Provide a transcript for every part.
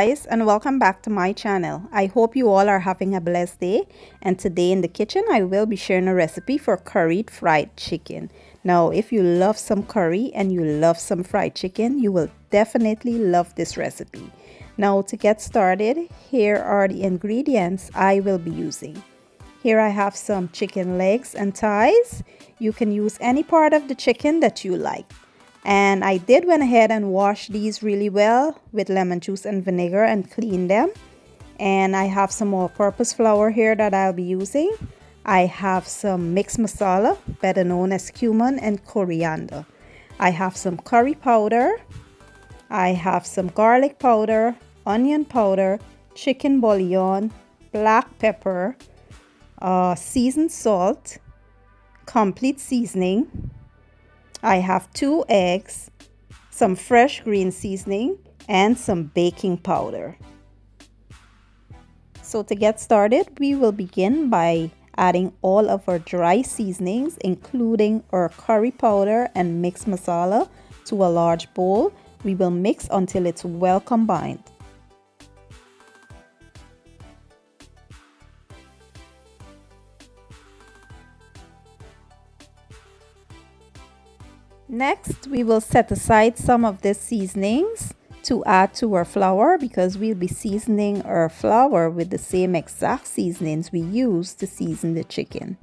guys, and welcome back to my channel. I hope you all are having a blessed day, and today in the kitchen I will be sharing a recipe for curried fried chicken. Now if you love some curry and you love some fried chicken, you will definitely love this recipe. Now to get started, here are the ingredients I will be using. Here I have some chicken legs and thighs. You can use any part of the chicken that you like. And I did went ahead and wash these really well with lemon juice and vinegar and clean them. And I have some all-purpose flour here that I'll be using. I have some mixed masala, better known as cumin and coriander. I have some curry powder. I have some garlic powder, onion powder, chicken bouillon, black pepper, seasoned salt, complete seasoning. I have 2 eggs, some fresh green seasoning, and some baking powder. So to get started, we will begin by adding all of our dry seasonings, including our curry powder and mixed masala, to a large bowl. We will mix until it's well combined. Next, we will set aside some of the seasonings to add to our flour, because we'll be seasoning our flour with the same exact seasonings we use to season the chicken.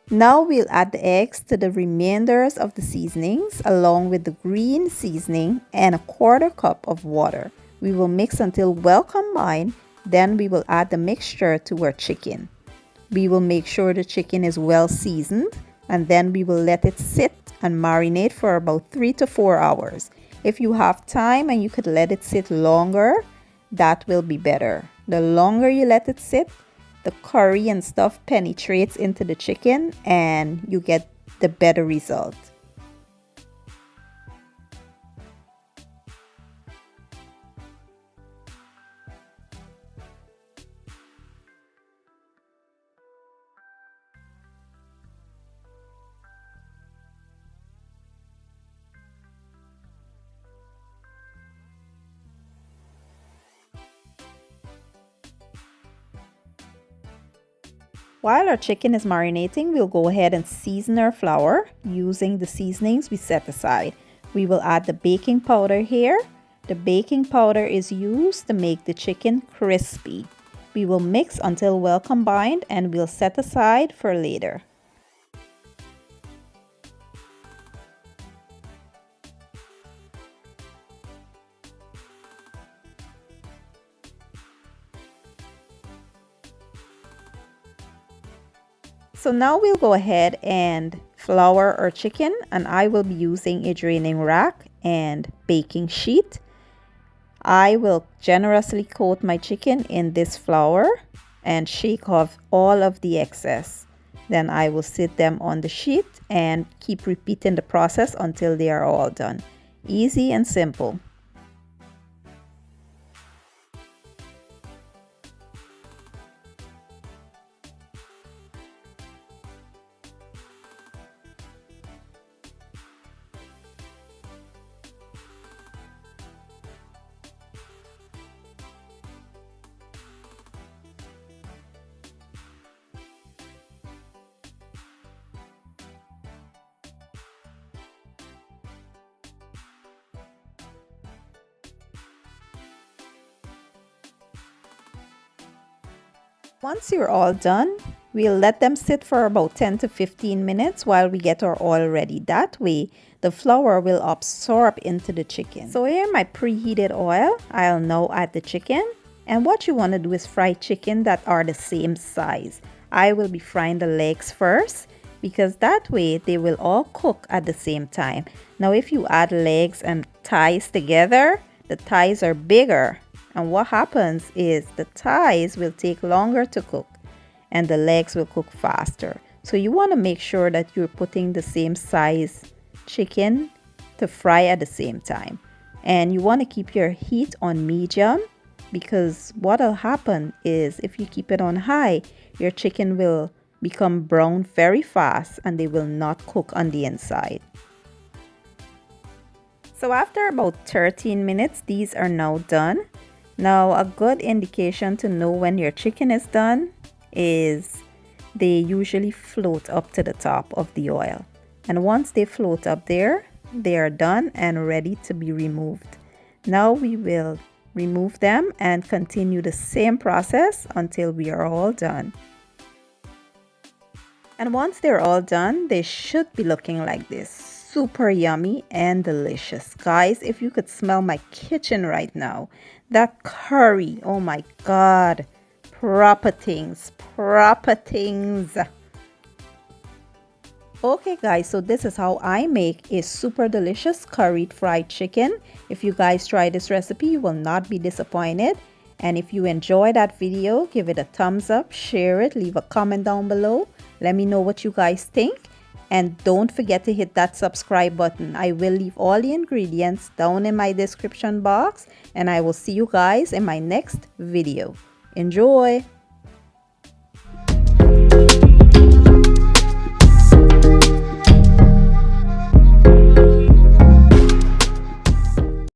Now we'll add the eggs to the remainders of the seasonings along with the green seasoning and a 1/4 cup of water. We will mix until well combined, then we will add the mixture to our chicken. We will make sure the chicken is well seasoned, and then we will let it sit and marinate for about 3 to 4 hours. If you have time and you could let it sit longer, that will be better. The longer you let it sit, the curry and stuff penetrates into the chicken and you get the better result. While our chicken is marinating, we'll go ahead and season our flour using the seasonings we set aside. We will add the baking powder here. The baking powder is used to make the chicken crispy. We will mix until well combined and we'll set aside for later. So now we'll go ahead and flour our chicken, and I will be using a draining rack and baking sheet. I will generously coat my chicken in this flour and shake off all of the excess. Then I will sit them on the sheet and keep repeating the process until they are all done. Easy and simple. Once you're all done, we'll let them sit for about 10 to 15 minutes while we get our oil ready. That way, the flour will absorb into the chicken. So here my preheated oil, I'll now add the chicken. And what you want to do is fry chicken that are the same size. I will be frying the legs first, because that way they will all cook at the same time. Now if you add legs and thighs together, the thighs are bigger. And what happens is the thighs will take longer to cook and the legs will cook faster. So you want to make sure that you're putting the same size chicken to fry at the same time. And you want to keep your heat on medium because what'll happen is if you keep it on high, your chicken will become brown very fast and they will not cook on the inside. So after about 13 minutes, these are now done. Now a good indication to know when your chicken is done is they usually float up to the top of the oil. And once they float up there, they are done and ready to be removed. Now we will remove them and continue the same process until we are all done. And once they're all done, they should be looking like this. Super yummy and delicious. Guys, if you could smell my kitchen right now, that curry, oh my God, proper things, proper things. Okay guys, so this is how I make a super delicious curried fried chicken. If you guys try this recipe, you will not be disappointed. And if you enjoyed that video, give it a thumbs up, share it, leave a comment down below. Let me know what you guys think. And don't forget to hit that subscribe button. I will leave all the ingredients down in my description box. And I will see you guys in my next video. Enjoy!